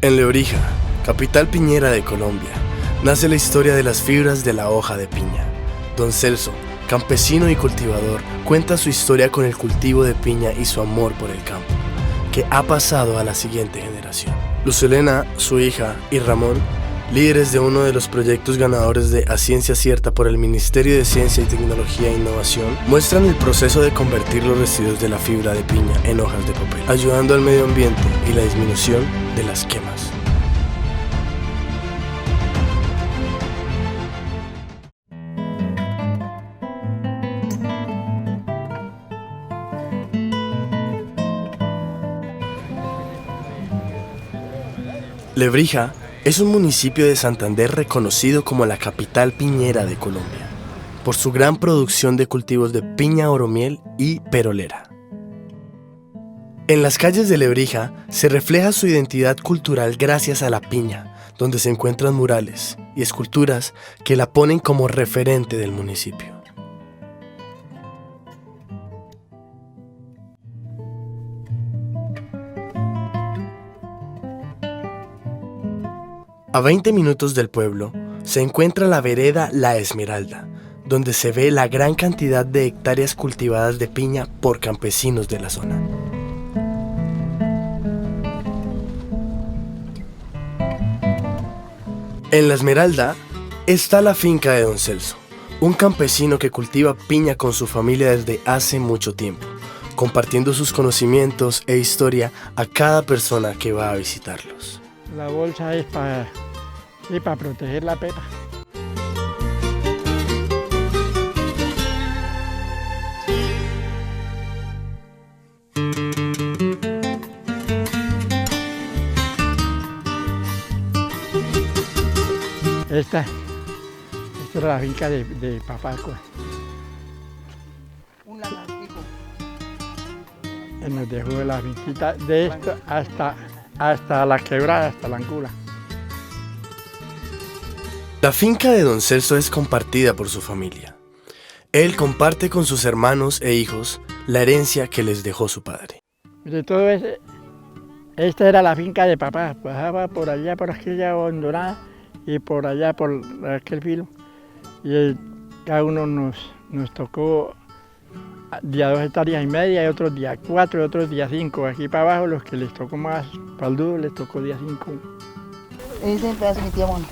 En Lebrija, capital piñera de Colombia, nace la historia de las fibras de la hoja de piña. Don Celso, campesino y cultivador, cuenta su historia con el cultivo de piña y su amor por el campo, que ha pasado a la siguiente generación. Lucelena, su hija, y Ramón, líderes de uno de los proyectos ganadores de A Ciencia Cierta por el Ministerio de Ciencia y Tecnología e Innovación, muestran el proceso de convertir los residuos de la fibra de piña en hojas de papel, ayudando al medio ambiente y la disminución de las quemas. Lebrija es un municipio de Santander reconocido como la capital piñera de Colombia, por su gran producción de cultivos de piña oromiel y perolera. En las calles de Lebrija se refleja su identidad cultural gracias a la piña, donde se encuentran murales y esculturas que la ponen como referente del municipio. A 20 minutos del pueblo se encuentra la vereda La Esmeralda, donde se ve la gran cantidad de hectáreas cultivadas de piña por campesinos de la zona. En La Esmeralda está la finca de Don Celso, un campesino que cultiva piña con su familia desde hace mucho tiempo, compartiendo sus conocimientos e historia a cada persona que va a visitarlos. La bolsa es para proteger la pepa. Esta era la finca de papá. Un lagartijo. Él nos dejó la finquita de esto hasta la quebrada, hasta la Angula. La finca de Don Celso es compartida por su familia. Él comparte con sus hermanos e hijos la herencia que les dejó su padre. De todo esta era la finca de papá, pasaba por allá, por aquella hondonada y por allá, por aquel filo. Y cada uno nos tocó día 2,5 hectáreas y otros día 4 y otros día 5. Aquí para abajo los que les tocó más paldudo les tocó día 5. Ese es el pedazo de mi tía Mona.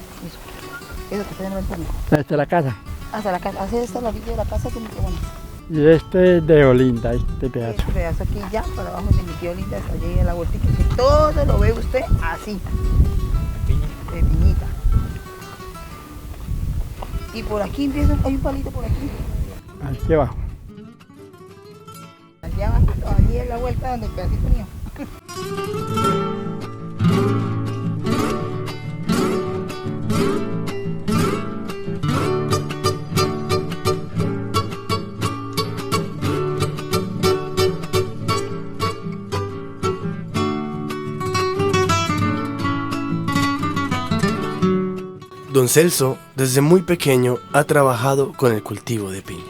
Eso que está en el ventana. Esta es la casa. Hasta la casa. Hace esta la orilla de la casa de mi tía Mona. Y este es de Olinda, este pedazo. Este pedazo aquí ya, para abajo de mi tía Olinda, hasta allí en la vueltita. Que todo lo ve usted así. De piñita. Y por aquí empieza, hay un palito por aquí. Aquí abajo. Allá abajo, allí es la vuelta donde el pedacito mío. Don Celso, desde muy pequeño, ha trabajado con el cultivo de piña.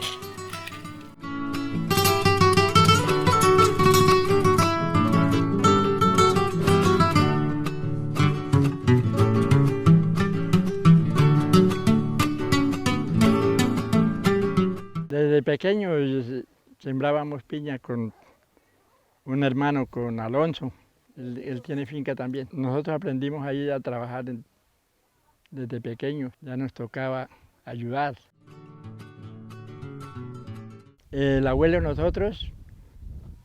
Desde pequeño sembrábamos piña con un hermano, con Alonso. Él tiene finca también. Nosotros aprendimos ahí a trabajar desde pequeños, ya nos tocaba ayudar. El abuelo de nosotros,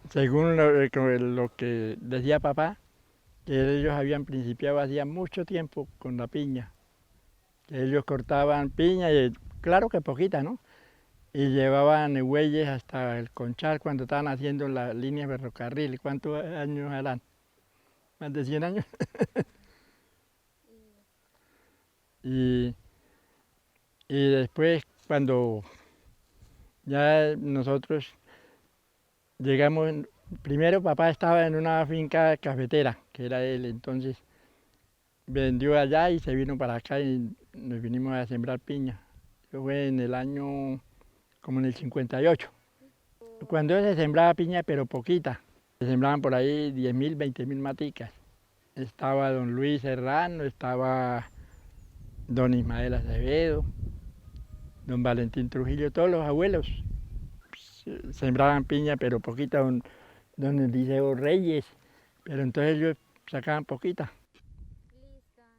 según lo que decía papá, que ellos habían principiado hacía mucho tiempo con la piña. Que ellos cortaban piña, y claro que poquita, ¿no? Y llevaban bueyes hasta el Conchal cuando estaban haciendo la línea de ferrocarril. ¿Cuántos años harán? ¿Más de 100 años? Y después, cuando ya nosotros llegamos, primero papá estaba en una finca cafetera, que era él, entonces vendió allá y se vino para acá y nos vinimos a sembrar piña. Eso fue en el año, como en el 58. Cuando se sembraba piña, pero poquita, se sembraban por ahí 10.000, 20.000 maticas. estaba don Luis Serrano, estaba don Ismael Acevedo, don Valentín Trujillo, todos los abuelos sembraban piña, pero poquita, don Eliseo Reyes, pero entonces ellos sacaban poquita.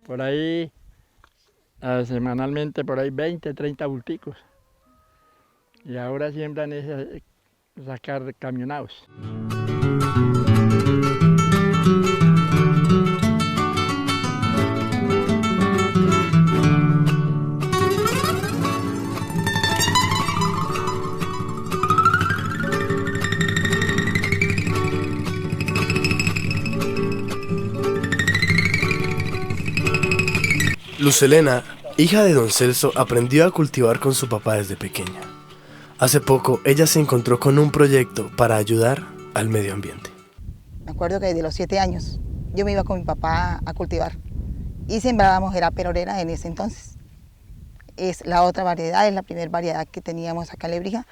Por ahí, semanalmente, por ahí 20, 30 bulticos. Y ahora siembran sacar camionados. Luz Helena, hija de don Celso, aprendió a cultivar con su papá desde pequeña. Hace poco, ella se encontró con un proyecto para ayudar al medio ambiente. Me acuerdo que desde los 7 años yo me iba con mi papá a cultivar y sembrábamos era perorera en ese entonces. Es la otra variedad, es la primera variedad que teníamos acá en Lebrija,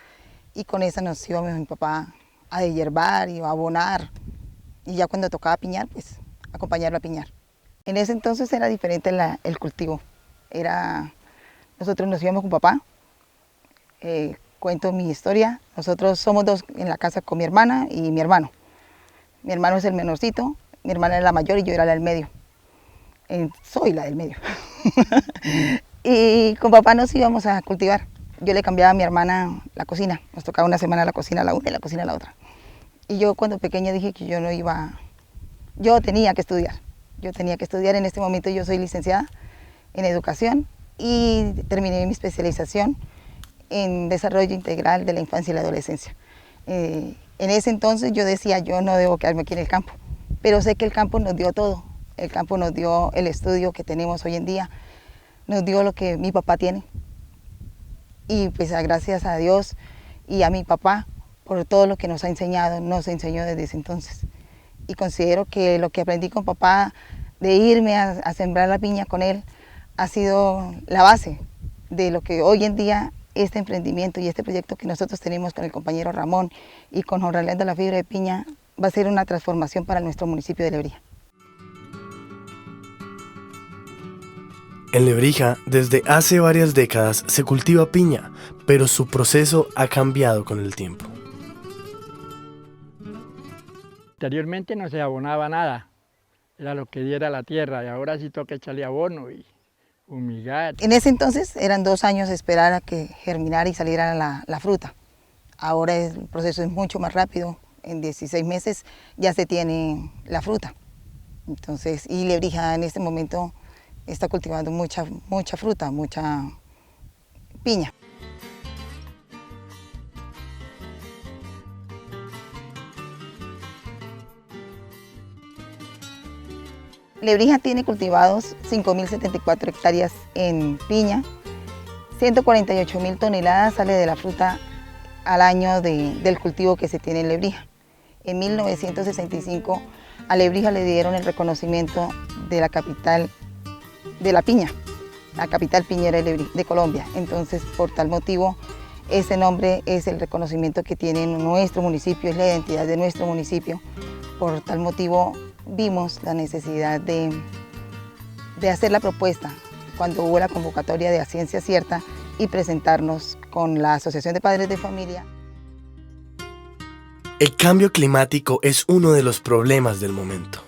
y con esa nos íbamos mi papá a deshiervar y a abonar, y ya cuando tocaba piñar, pues acompañarlo a piñar. En ese entonces era diferente el cultivo. Nosotros nos íbamos con papá, cuento mi historia. Nosotros somos 2 en la casa con mi hermana y mi hermano. Mi hermano es el menorcito, mi hermana era la mayor y yo era la del medio. Soy la del medio. Y con papá nos íbamos a cultivar. Yo le cambiaba a mi hermana la cocina. Nos tocaba una semana la cocina a la una y la cocina a la otra. Y yo cuando pequeña dije que yo tenía que estudiar. Yo tenía que estudiar. En este momento yo soy licenciada en educación y terminé mi especialización en desarrollo integral de la infancia y la adolescencia. En ese entonces yo decía, yo no debo quedarme aquí en el campo, pero sé que el campo nos dio todo. El campo nos dio el estudio que tenemos hoy en día, nos dio lo que mi papá tiene. Y pues gracias a Dios y a mi papá por todo lo que nos enseñó desde ese entonces. Y considero que lo que aprendí con papá, de irme a sembrar la piña con él, ha sido la base de lo que hoy en día este emprendimiento y este proyecto que nosotros tenemos con el compañero Ramón y con Jornaleando la Fibra de Piña va a ser una transformación para nuestro municipio de Lebrija. En Lebrija, desde hace varias décadas se cultiva piña, pero su proceso ha cambiado con el tiempo. Anteriormente no se abonaba nada, era lo que diera la tierra, y ahora sí toca echarle abono y fumigar. En ese entonces eran 2 años esperar a que germinara y saliera la fruta. Ahora el proceso es mucho más rápido, en 16 meses ya se tiene la fruta. Entonces, y Lebrija en este momento está cultivando mucha fruta, mucha piña. Lebrija tiene cultivados 5.074 hectáreas en piña, 148.000 toneladas sale de la fruta al año del cultivo que se tiene en Lebrija. En 1965 a Lebrija le dieron el reconocimiento de la capital de la piña, la capital piñera de Colombia. Entonces, por tal motivo, ese nombre es el reconocimiento que tiene nuestro municipio, es la identidad de nuestro municipio. Por tal motivo, vimos la necesidad de hacer la propuesta cuando hubo la convocatoria de A Ciencia Cierta y presentarnos con la Asociación de Padres de Familia. El cambio climático es uno de los problemas del momento,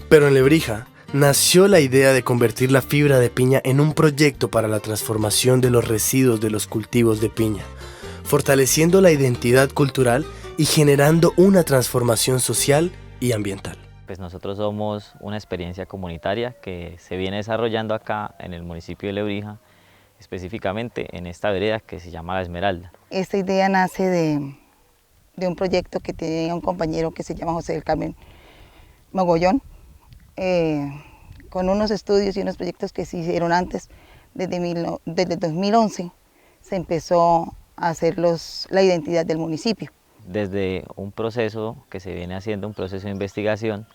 pero en Lebrija nació la idea de convertir la fibra de piña en un proyecto para la transformación de los residuos de los cultivos de piña, fortaleciendo la identidad cultural y generando una transformación social y ambiental. Pues nosotros somos una experiencia comunitaria que se viene desarrollando acá en el municipio de Lebrija, específicamente en esta vereda que se llama La Esmeralda. Esta idea nace de un proyecto que tenía un compañero que se llama José del Carmen Mogollón, con unos estudios y unos proyectos que se hicieron antes. Desde 2011 se empezó a hacer la identidad del municipio. Desde un proceso que se viene haciendo, un proceso de investigación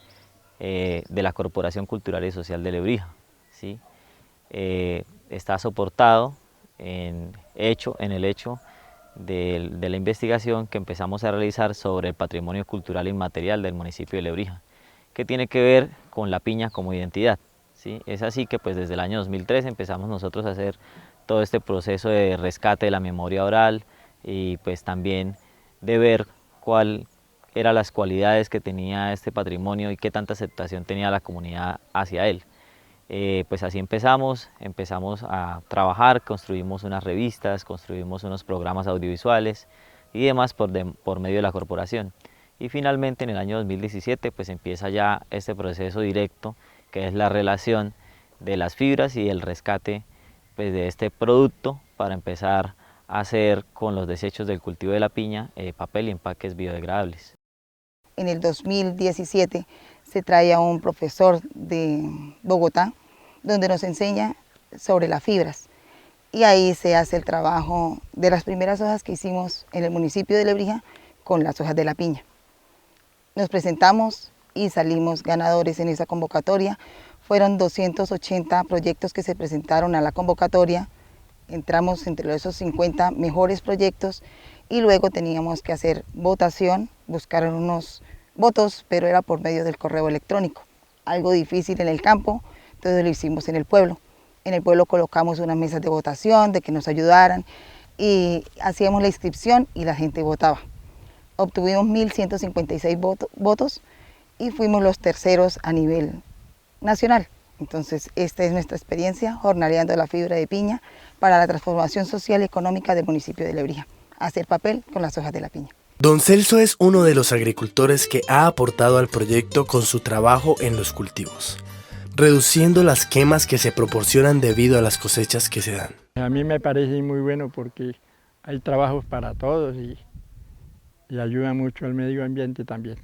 de la Corporación Cultural y Social de Lebrija, ¿sí? Está soportado en el hecho de la investigación que empezamos a realizar sobre el patrimonio cultural inmaterial del municipio de Lebrija, que tiene que ver con la piña como identidad, ¿sí? Es así que pues desde el año 2003 empezamos nosotros a hacer todo este proceso de rescate de la memoria oral y pues también de ver cuál eran las cualidades que tenía este patrimonio y qué tanta aceptación tenía la comunidad hacia él. Pues así empezamos a trabajar, construimos unas revistas, construimos unos programas audiovisuales y demás por medio de la corporación. Y finalmente en el año 2017 pues empieza ya este proceso directo, que es la relación de las fibras y el rescate pues, de este producto para empezar a hacer con los desechos del cultivo de la piña papel y empaques biodegradables. En el 2017 se trae a un profesor de Bogotá donde nos enseña sobre las fibras y ahí se hace el trabajo de las primeras hojas que hicimos en el municipio de Lebrija con las hojas de la piña. Nos presentamos y salimos ganadores en esa convocatoria. Fueron 280 proyectos que se presentaron a la convocatoria. Entramos entre esos 50 mejores proyectos y luego teníamos que hacer votación, buscar unos votos, pero era por medio del correo electrónico. Algo difícil en el campo, entonces lo hicimos en el pueblo. En el pueblo colocamos unas mesas de votación, de que nos ayudaran y hacíamos la inscripción y la gente votaba. Obtuvimos 1.156 votos y fuimos los terceros a nivel nacional. Entonces, esta es nuestra experiencia jornaleando la fibra de piña para la transformación social y económica del municipio de Lebrija. Hacer papel con las hojas de la piña. Don Celso es uno de los agricultores que ha aportado al proyecto con su trabajo en los cultivos, reduciendo las quemas que se proporcionan debido a las cosechas que se dan. A mí me parece muy bueno porque hay trabajos para todos y ayuda mucho al medio ambiente también.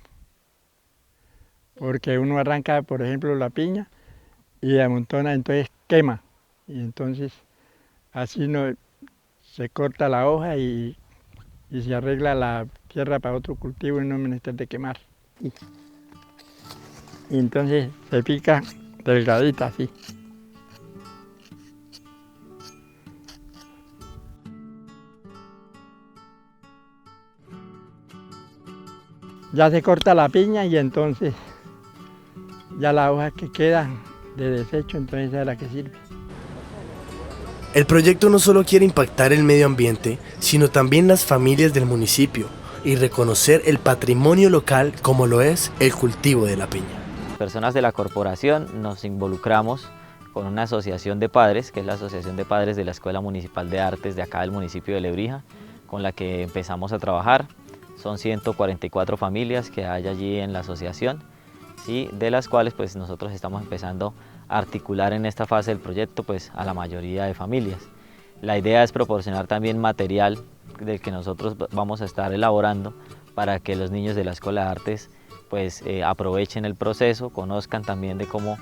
Porque uno arranca, por ejemplo, la piña y amontona, entonces quema. Y entonces así no, se corta la hoja y se arregla la tierra para otro cultivo y no es menester de quemar. Y entonces se pica delgadita así. Ya se corta la piña y entonces ya las hojas que quedan de desecho, entonces esa es la que sirve. El proyecto no solo quiere impactar el medio ambiente, sino también las familias del municipio y reconocer el patrimonio local como lo es el cultivo de la piña. Personas de la corporación nos involucramos con una asociación de padres, que es la Asociación de Padres de la Escuela Municipal de Artes de acá del municipio de Lebrija, con la que empezamos a trabajar. Son 144 familias que hay allí en la asociación, ¿sí? De las cuales pues, nosotros estamos empezando a articular en esta fase del proyecto pues, a la mayoría de familias. La idea es proporcionar también material del que nosotros vamos a estar elaborando para que los niños de la Escuela de Artes pues, aprovechen el proceso, conozcan también de cómo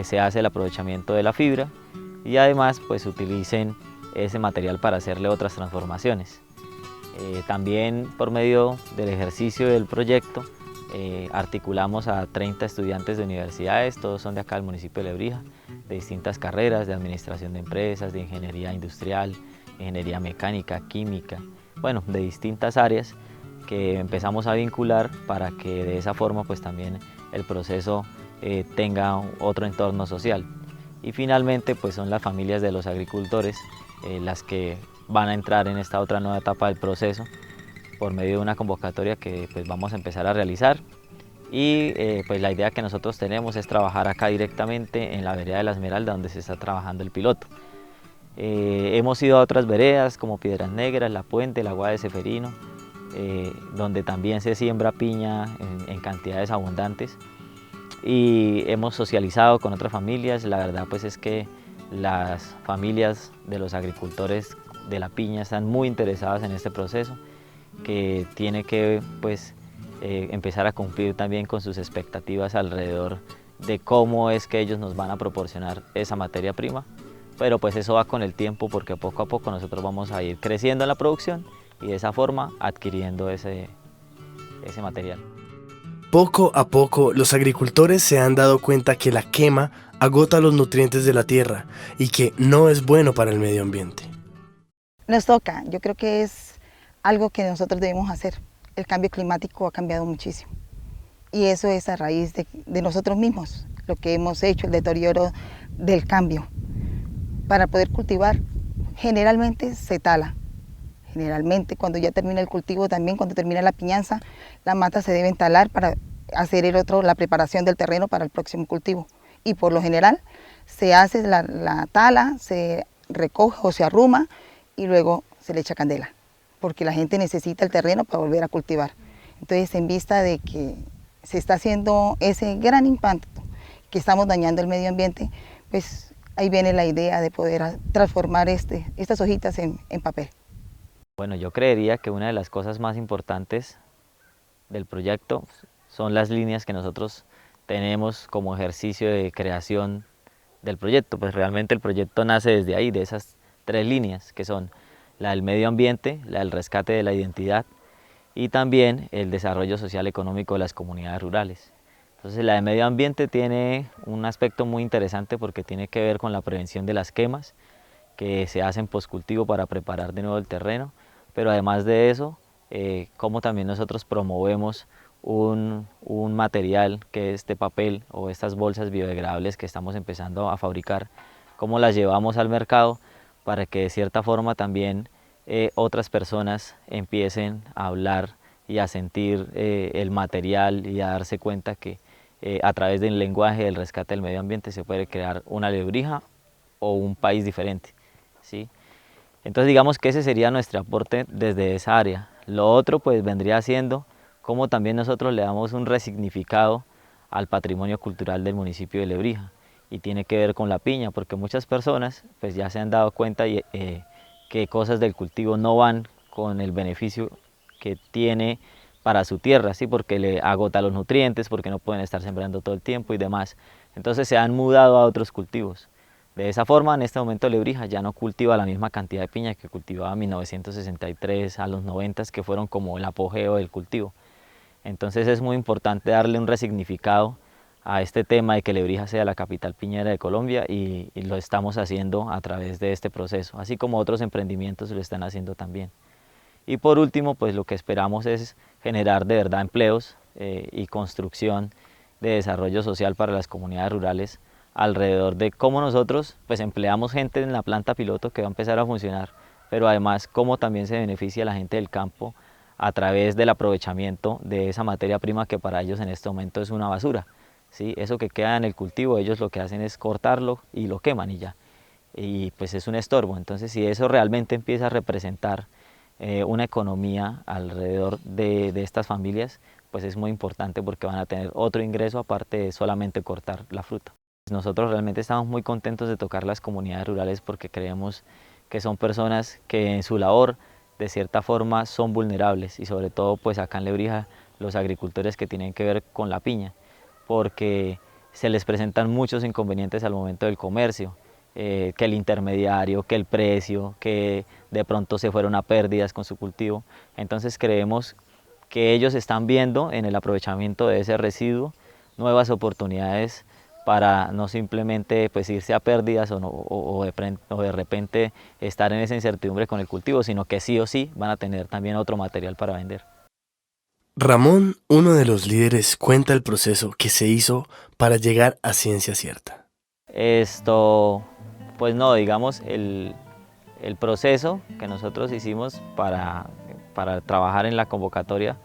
se hace el aprovechamiento de la fibra y además pues, utilicen ese material para hacerle otras transformaciones. También por medio del ejercicio del proyecto articulamos a 30 estudiantes de universidades, todos son de acá del municipio de Lebrija, de distintas carreras, de administración de empresas, de ingeniería industrial, ingeniería mecánica, química, bueno, de distintas áreas que empezamos a vincular para que de esa forma pues también el proceso tenga otro entorno social. Y finalmente pues son las familias de los agricultores las que van a entrar en esta otra nueva etapa del proceso por medio de una convocatoria que pues, vamos a empezar a realizar y pues la idea que nosotros tenemos es trabajar acá directamente en la vereda de la Esmeralda donde se está trabajando el piloto. Hemos ido a otras veredas como Piedras Negras, La Puente, la Guada de Seferino, donde también se siembra piña en cantidades abundantes y hemos socializado con otras familias. La verdad pues es que las familias de los agricultores de la piña están muy interesadas en este proceso que tiene que pues, empezar a cumplir también con sus expectativas alrededor de cómo es que ellos nos van a proporcionar esa materia prima, pero pues eso va con el tiempo porque poco a poco nosotros vamos a ir creciendo en la producción y de esa forma adquiriendo ese material. Poco a poco los agricultores se han dado cuenta que la quema agota los nutrientes de la tierra y que no es bueno para el medio ambiente. Nos toca, yo creo que es algo que nosotros debemos hacer. El cambio climático ha cambiado muchísimo Y eso es a raíz de nosotros mismos, lo que hemos hecho, el deterioro del cambio. Para poder cultivar, generalmente se tala. Generalmente cuando ya termina el cultivo, también cuando termina la piñanza, las matas se deben talar para hacer la preparación del terreno para el próximo cultivo. Y por lo general se hace la tala, se recoge o se arruma y luego se le echa candela, porque la gente necesita el terreno para volver a cultivar. Entonces, en vista de que se está haciendo ese gran impacto, que estamos dañando el medio ambiente, pues ahí viene la idea de poder transformar estas hojitas en papel. Bueno, yo creería que una de las cosas más importantes del proyecto son las líneas que nosotros tenemos como ejercicio de creación del proyecto. Pues realmente el proyecto nace desde ahí, de esas 3 líneas, que son la del medio ambiente, la del rescate de la identidad y también el desarrollo social económico de las comunidades rurales. Entonces la de medio ambiente tiene un aspecto muy interesante porque tiene que ver con la prevención de las quemas que se hacen postcultivo para preparar de nuevo el terreno, pero además de eso, cómo también nosotros promovemos un material que es este papel o estas bolsas biodegradables que estamos empezando a fabricar, cómo las llevamos al mercado para que de cierta forma también otras personas empiecen a hablar y a sentir el material y a darse cuenta que a través del lenguaje del rescate del medio ambiente se puede crear una Lebrija o un país diferente, ¿sí? Entonces digamos que ese sería nuestro aporte desde esa área. Lo otro pues vendría siendo cómo también nosotros le damos un resignificado al patrimonio cultural del municipio de Lebrija, y tiene que ver con la piña, porque muchas personas pues ya se han dado cuenta que cosas del cultivo no van con el beneficio que tiene para su tierra, ¿sí? Porque le agota los nutrientes, porque no pueden estar sembrando todo el tiempo y demás. Entonces se han mudado a otros cultivos. De esa forma, en este momento Lebrija ya no cultiva la misma cantidad de piña que cultivaba en 1963 a los 90, que fueron como el apogeo del cultivo. Entonces es muy importante darle un resignificado a este tema de que Lebrija sea la capital piñera de Colombia, y lo estamos haciendo a través de este proceso, así como otros emprendimientos lo están haciendo también. Y por último, pues lo que esperamos es generar de verdad empleos y construcción de desarrollo social para las comunidades rurales alrededor de cómo nosotros pues empleamos gente en la planta piloto que va a empezar a funcionar, pero además cómo también se beneficia a la gente del campo a través del aprovechamiento de esa materia prima que para ellos en este momento es una basura, ¿sí? Eso que queda en el cultivo, ellos lo que hacen es cortarlo y lo queman y ya, y pues es un estorbo. Entonces si eso realmente empieza a representar una economía alrededor de estas familias, pues es muy importante porque van a tener otro ingreso aparte de solamente cortar la fruta. Nosotros realmente estamos muy contentos de tocar las comunidades rurales porque creemos que son personas que en su labor de cierta forma son vulnerables, y sobre todo pues acá en Lebrija los agricultores que tienen que ver con la piña, porque se les presentan muchos inconvenientes al momento del comercio, que el intermediario, que el precio, que de pronto se fueron a pérdidas con su cultivo. Entonces creemos que ellos están viendo en el aprovechamiento de ese residuo nuevas oportunidades para no simplemente pues irse a pérdidas o de repente estar en esa incertidumbre con el cultivo, sino que sí o sí van a tener también otro material para vender. Ramón, uno de los líderes, cuenta el proceso que se hizo para llegar a ciencia cierta. Pues no, digamos, el proceso que nosotros hicimos para trabajar en la convocatoria,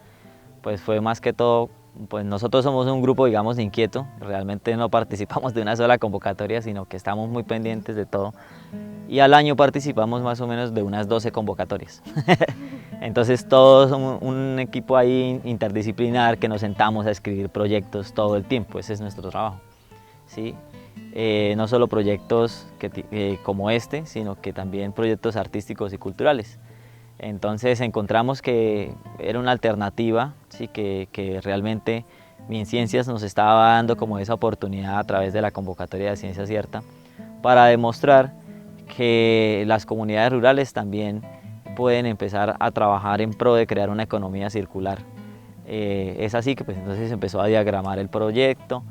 pues fue más que todo, pues nosotros somos un grupo, digamos, inquieto, realmente no participamos de una sola convocatoria, sino que estamos muy pendientes de todo, y al año participamos más o menos de unas 12 convocatorias. Entonces todos somos un equipo ahí interdisciplinar que nos sentamos a escribir proyectos todo el tiempo, ese es nuestro trabajo, ¿sí? No solo proyectos como este, sino que también proyectos artísticos y culturales. Entonces encontramos que era una alternativa, ¿sí? que realmente MinCiencias nos estaba dando como esa oportunidad a través de la convocatoria de Ciencia Cierta para demostrar que las comunidades rurales también pueden empezar a trabajar en pro de crear una economía circular. Es así que pues entonces se empezó a diagramar el proyecto.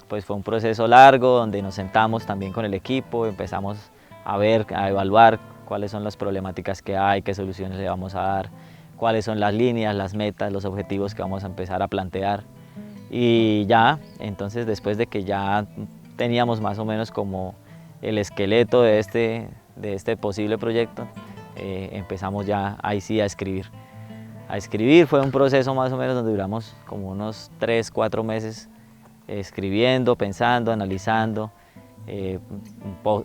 Pues fue un proceso largo donde nos sentamos también con el equipo, empezamos a ver, a evaluar cuáles son las problemáticas que hay, qué soluciones le vamos a dar, cuáles son las líneas, las metas, los objetivos que vamos a empezar a plantear. Y ya, entonces después de que ya teníamos más o menos como el esqueleto de este posible proyecto, empezamos ya ahí sí a escribir. A escribir fue un proceso más o menos donde duramos como unos 3, 4 meses escribiendo, pensando, analizando,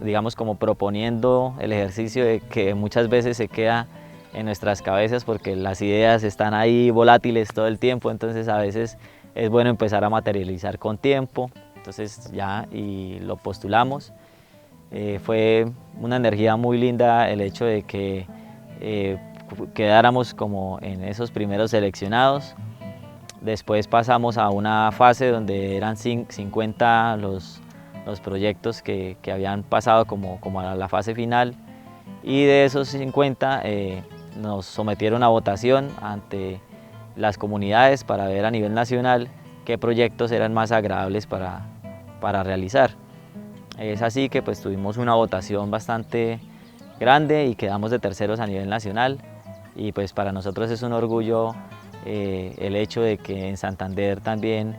digamos como proponiendo el ejercicio de que muchas veces se queda en nuestras cabezas porque las ideas están ahí volátiles todo el tiempo, entonces a veces es bueno empezar a materializar con tiempo. Entonces ya y lo postulamos. Fue una energía muy linda el hecho de que quedáramos como en esos primeros seleccionados. Después pasamos a una fase donde eran 50 los proyectos que habían pasado como a la fase final, y de esos 50 nos sometieron a votación ante las comunidades para ver a nivel nacional qué proyectos eran más agradables para realizar. Es así que pues tuvimos una votación bastante grande y quedamos de terceros a nivel nacional, y pues para nosotros es un orgullo el hecho de que en Santander también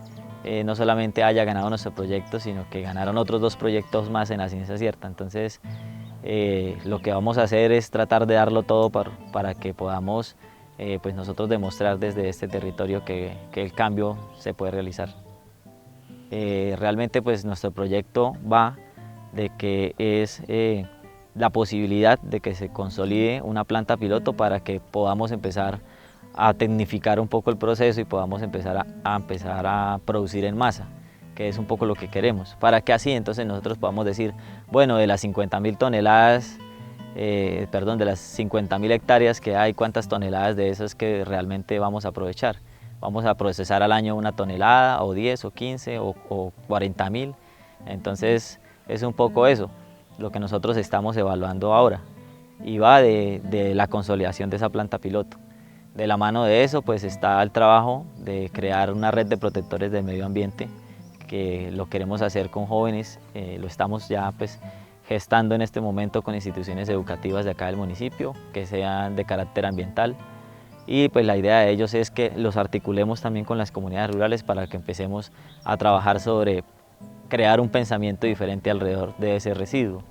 no solamente haya ganado nuestro proyecto, sino que ganaron otros 2 proyectos más en la ciencia cierta. Entonces lo que vamos a hacer es tratar de darlo todo para que podamos pues nosotros demostrar desde este territorio que el cambio se puede realizar. Realmente pues nuestro proyecto va de que es la posibilidad de que se consolide una planta piloto para que podamos empezar a tecnificar un poco el proceso y podamos empezar a producir en masa, que es un poco lo que queremos, para que así entonces nosotros podamos decir, bueno, de las 50.000 toneladas, de las 50.000 hectáreas que hay, ¿cuántas toneladas de esas que realmente vamos a aprovechar? Vamos a procesar al año 1 tonelada, o 10, o 15, o 40.000, entonces es un poco eso, lo que nosotros estamos evaluando ahora, y va de la consolidación de esa planta piloto. De la mano de eso pues está el trabajo de crear una red de protectores del medio ambiente, que lo queremos hacer con jóvenes, lo estamos ya pues gestando en este momento con instituciones educativas de acá del municipio, que sean de carácter ambiental, y pues la idea de ellos es que los articulemos también con las comunidades rurales para que empecemos a trabajar sobre crear un pensamiento diferente alrededor de ese residuo.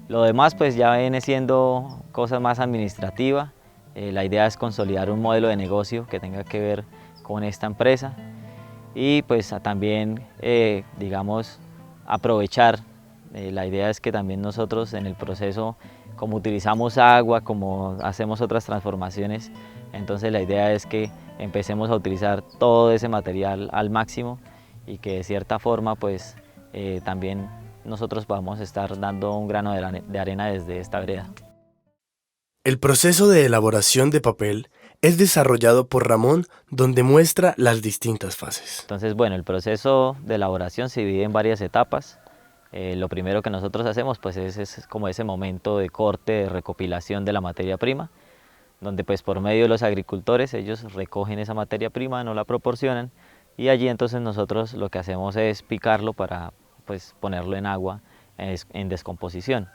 Lo demás pues ya viene siendo cosas más administrativas. La idea es consolidar un modelo de negocio que tenga que ver con esta empresa y pues también digamos aprovechar, la idea es que también nosotros en el proceso, como utilizamos agua, como hacemos otras transformaciones, entonces la idea es que empecemos a utilizar todo ese material al máximo y que de cierta forma pues también nosotros podamos estar dando un grano de arena desde esta vereda. El proceso de elaboración de papel es desarrollado por Ramón, donde muestra las distintas fases. Entonces, bueno, el proceso de elaboración se divide en varias etapas. Lo primero que nosotros hacemos pues es como ese momento de corte, de recopilación de la materia prima, donde pues por medio de los agricultores ellos recogen esa materia prima, nos la proporcionan, y allí entonces nosotros lo que hacemos es picarlo para pues ponerlo en agua en descomposición.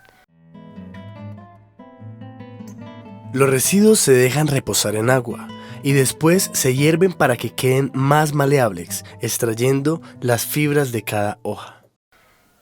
Los residuos se dejan reposar en agua y después se hierven para que queden más maleables, extrayendo las fibras de cada hoja.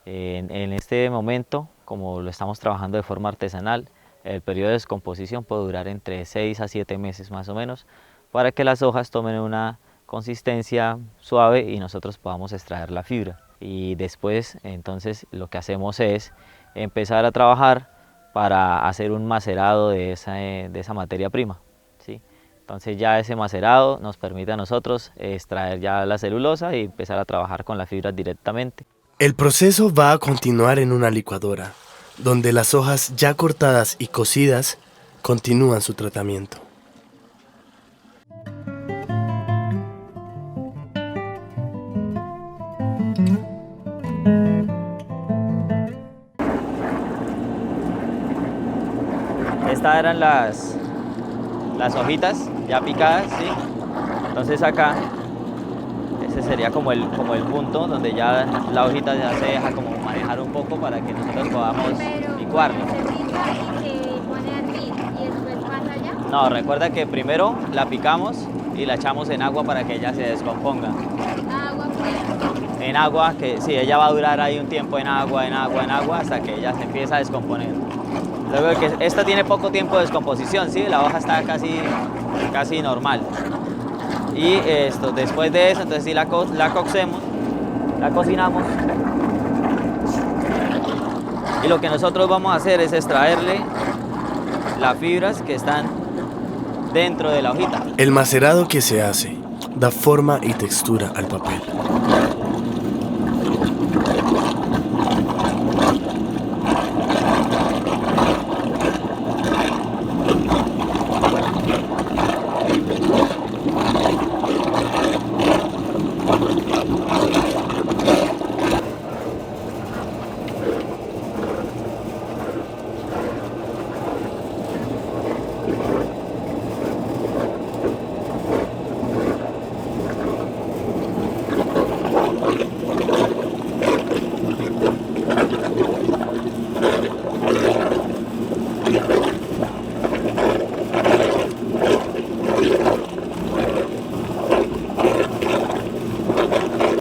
En este momento, como lo estamos trabajando de forma artesanal, el periodo de descomposición puede durar entre 6 a 7 meses más o menos, para que las hojas tomen una consistencia suave y nosotros podamos extraer la fibra. Y después entonces lo que hacemos es empezar a trabajar para hacer un macerado de esa materia prima, ¿sí? Entonces ya ese macerado nos permite a nosotros extraer ya la celulosa y empezar a trabajar con las fibras directamente. El proceso va a continuar en una licuadora, donde las hojas ya cortadas y cocidas continúan su tratamiento. Estas eran las hojitas ya picadas, ¿sí? Entonces acá, ese sería como el punto donde ya la hojita ya se deja como manejar un poco para que nosotros podamos licuarlo. No, recuerda que primero la picamos y la echamos en agua para que ella se descomponga. Agua en agua, que sí, ella va a durar ahí un tiempo en agua, hasta que ella se empieza a descomponer. Luego que esta tiene poco tiempo de descomposición, ¿sí? La hoja está casi normal. Y después de eso, entonces sí la cocinamos. Y lo que nosotros vamos a hacer es extraerle las fibras que están dentro de la hojita. El macerado que se hace da forma y textura al papel.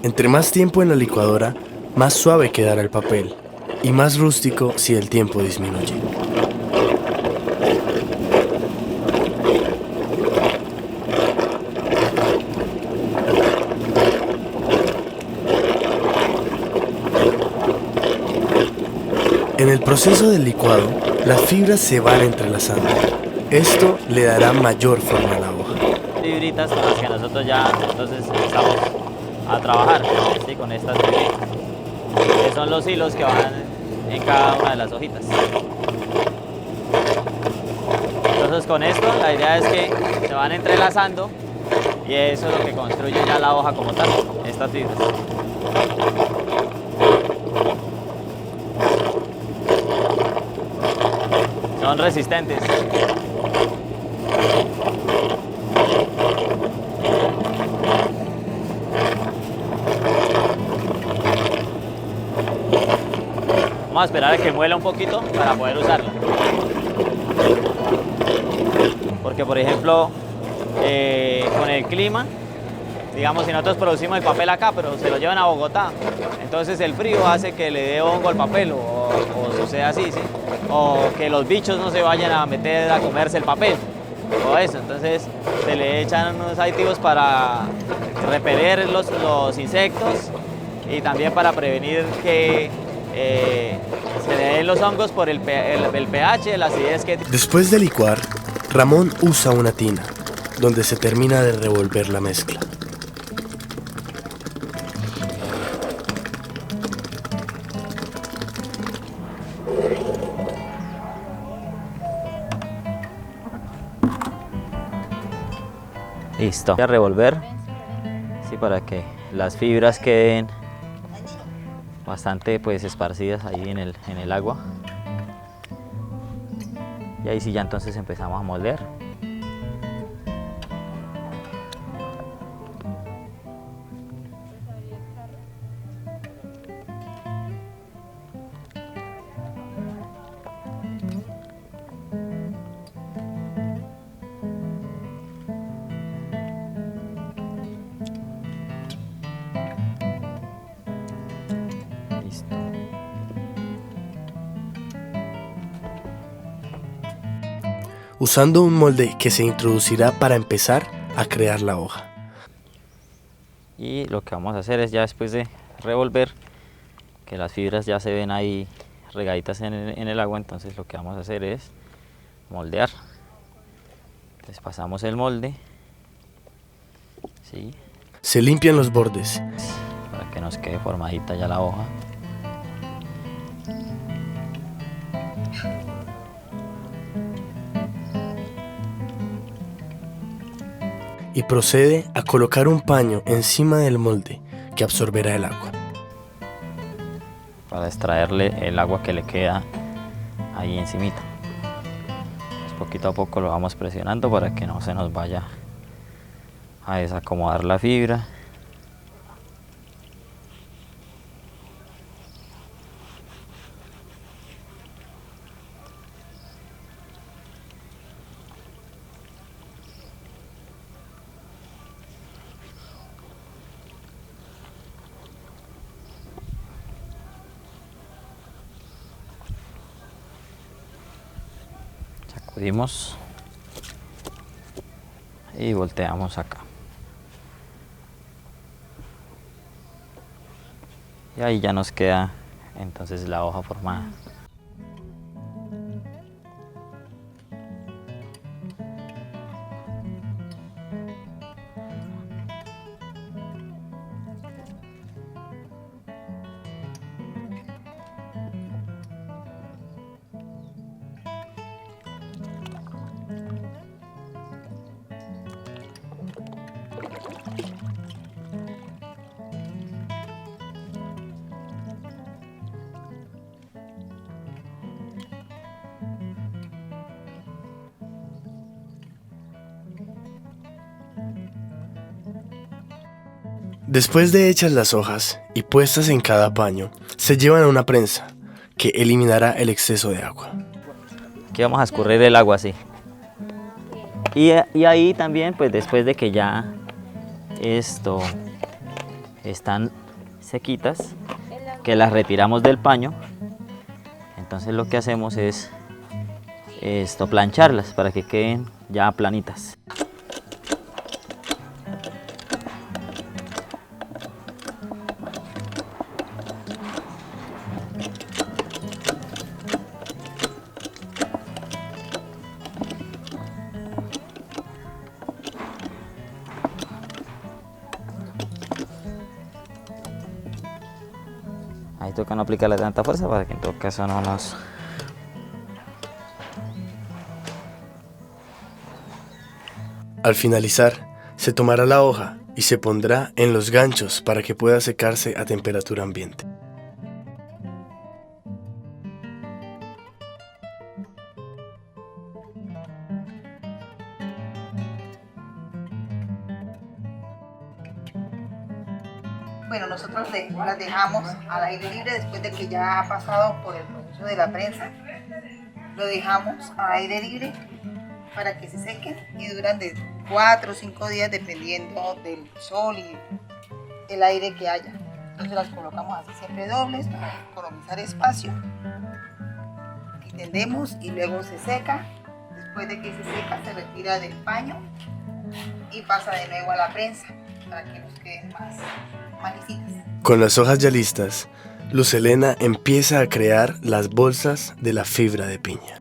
Entre más tiempo en la licuadora, más suave quedará el papel y más rústico si el tiempo disminuye. En el proceso del licuado, las fibras se van entrelazando. Esto le dará mayor forma a la hoja. Fibritas con las que nosotros ya entonces empezamos a trabajar, ¿sí? Con estas fibritas, que son los hilos que van en cada una de las hojitas. Entonces con esto la idea es que se van entrelazando y eso es lo que construye ya la hoja como tal, estas fibras. Son resistentes. Vamos a esperar a que muela un poquito para poder usarla. Porque por ejemplo, con el clima, digamos si nosotros producimos el papel acá, pero se lo llevan a Bogotá, entonces el frío hace que le dé hongo al papel o suceda así, ¿sí? O que los bichos no se vayan a meter a comerse el papel o eso, entonces se le echan unos aditivos para repeler los insectos y también para prevenir que se le den los hongos por el pH, la acidez que... Después de licuar, Ramón usa una tina, donde se termina de revolver la mezcla. Listo. Voy a revolver, sí, para que las fibras queden bastante pues esparcidas ahí en el agua. Y ahí sí ya entonces empezamos a moldear. Listo. Usando un molde que se introducirá para empezar a crear la hoja. Y lo que vamos a hacer es ya después de revolver, que las fibras ya se ven ahí regaditas en el agua, entonces lo que vamos a hacer es moldear. Entonces pasamos el molde, ¿sí? Se limpian los bordes. Para que nos quede formadita ya la hoja. Y procede a colocar un paño encima del molde que absorberá el agua. Para extraerle el agua que le queda ahí encimita. Pues poquito a poco lo vamos presionando para que no se nos vaya a desacomodar la fibra. Abrimos y volteamos acá. Y ahí ya nos queda entonces la hoja formada. Después de hechas las hojas y puestas en cada paño, se llevan a una prensa que eliminará el exceso de agua. Aquí vamos a escurrir el agua así. Y ahí también, pues después de que ya están sequitas, que las retiramos del paño, entonces lo que hacemos es plancharlas para que queden ya planitas. Ahí toca no aplicarle tanta fuerza para que en todo caso no nos... Al finalizar, se tomará la hoja y se pondrá en los ganchos para que pueda secarse a temperatura ambiente. Bueno, nosotros las dejamos al aire libre después de que ya ha pasado por el proceso de la prensa. Lo dejamos al aire libre para que se sequen y duran de 4 o 5 días dependiendo del sol y el aire que haya. Entonces las colocamos así siempre dobles para economizar espacio. Y tendemos y luego se seca. Después de que se seca se retira del paño y pasa de nuevo a la prensa para que nos queden más lisitas. Con las hojas ya listas, Luz Helena empieza a crear las bolsas de la fibra de piña.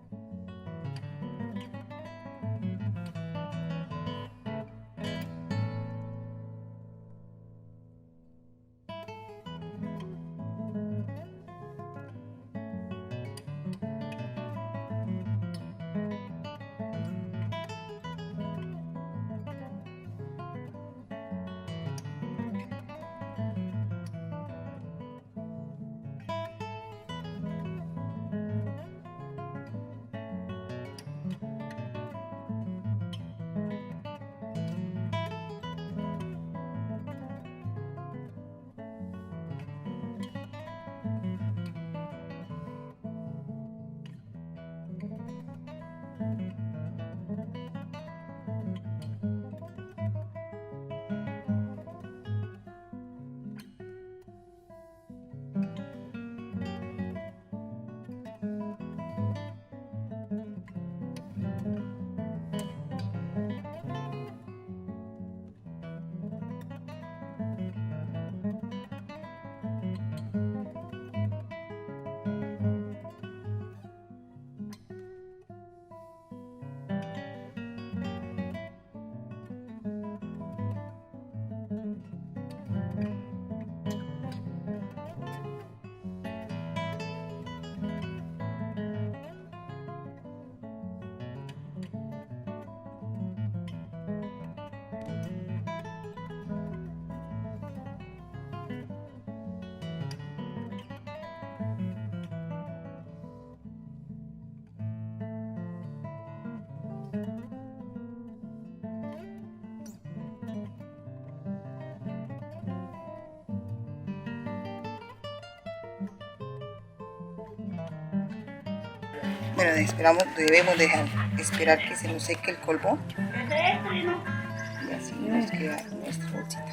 Bueno, debemos dejar esperar que se nos seque el colbón. Y así nos queda nuestra bolsita.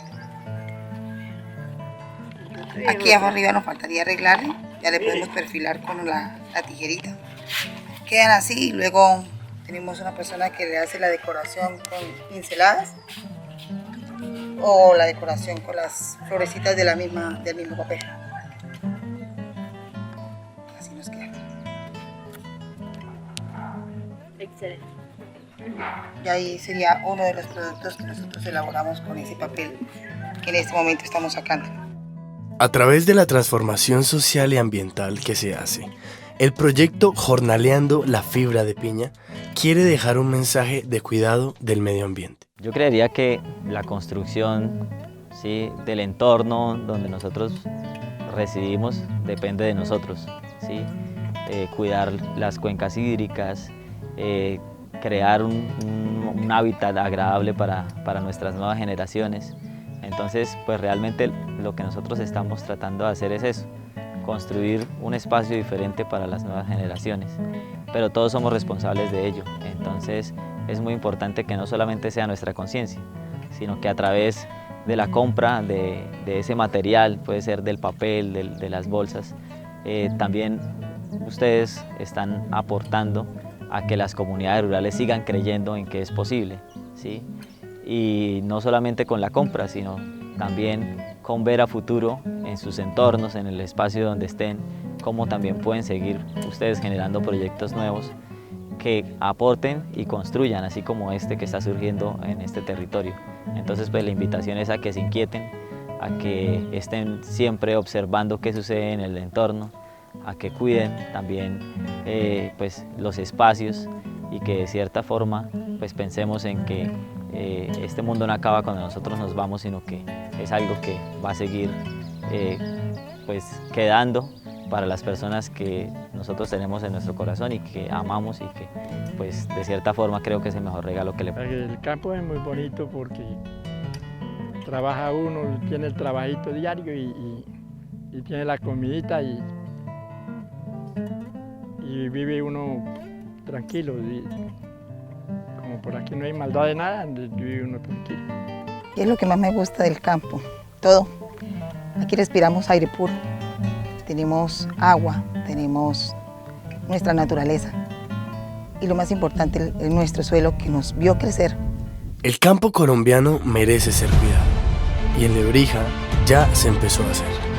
Aquí abajo arriba nos faltaría arreglarle. Ya le podemos perfilar con la tijerita. Quedan así y luego Tenemos una persona que le hace la decoración con pinceladas o la decoración con las florecitas del mismo papel. Así nos queda. Excelente. Y ahí sería uno de los productos que nosotros elaboramos con ese papel que en este momento estamos sacando. A través de la transformación social y ambiental que se hace, el proyecto Jornaleando la Fibra de Piña quiere dejar un mensaje de cuidado del medio ambiente. Yo creería que la construcción, ¿sí?, del entorno donde nosotros residimos depende de nosotros, ¿sí? Cuidar las cuencas hídricas, crear un hábitat agradable para nuestras nuevas generaciones. Entonces, pues realmente lo que nosotros estamos tratando de hacer es eso, construir un espacio diferente para las nuevas generaciones, pero todos somos responsables de ello. Entonces es muy importante que no solamente sea nuestra conciencia, sino que a través de la compra de ese material, puede ser del papel, de las bolsas, también ustedes están aportando a que las comunidades rurales sigan creyendo en que es posible, ¿sí? Y no solamente con la compra, sino también con ver a futuro en sus entornos, en el espacio donde estén, cómo también pueden seguir ustedes generando proyectos nuevos que aporten y construyan, así como este que está surgiendo en este territorio. Entonces, pues la invitación es a que se inquieten, a que estén siempre observando qué sucede en el entorno, a que cuiden también pues los espacios y que de cierta forma pues pensemos en que este mundo no acaba cuando nosotros nos vamos, sino que es algo que va a seguir pues quedando para las personas que nosotros tenemos en nuestro corazón y que amamos, y que pues de cierta forma creo que es el mejor regalo que le podemos dar. El campo es muy bonito porque trabaja uno, tiene el trabajito diario y tiene la comidita y vive uno tranquilo. Como por aquí no hay maldad de nada, vive uno tranquilo. Y es lo que más me gusta del campo, todo. Aquí respiramos aire puro, tenemos agua, tenemos nuestra naturaleza y lo más importante es nuestro suelo que nos vio crecer. El campo colombiano merece ser cuidado y en Lebrija ya se empezó a hacer.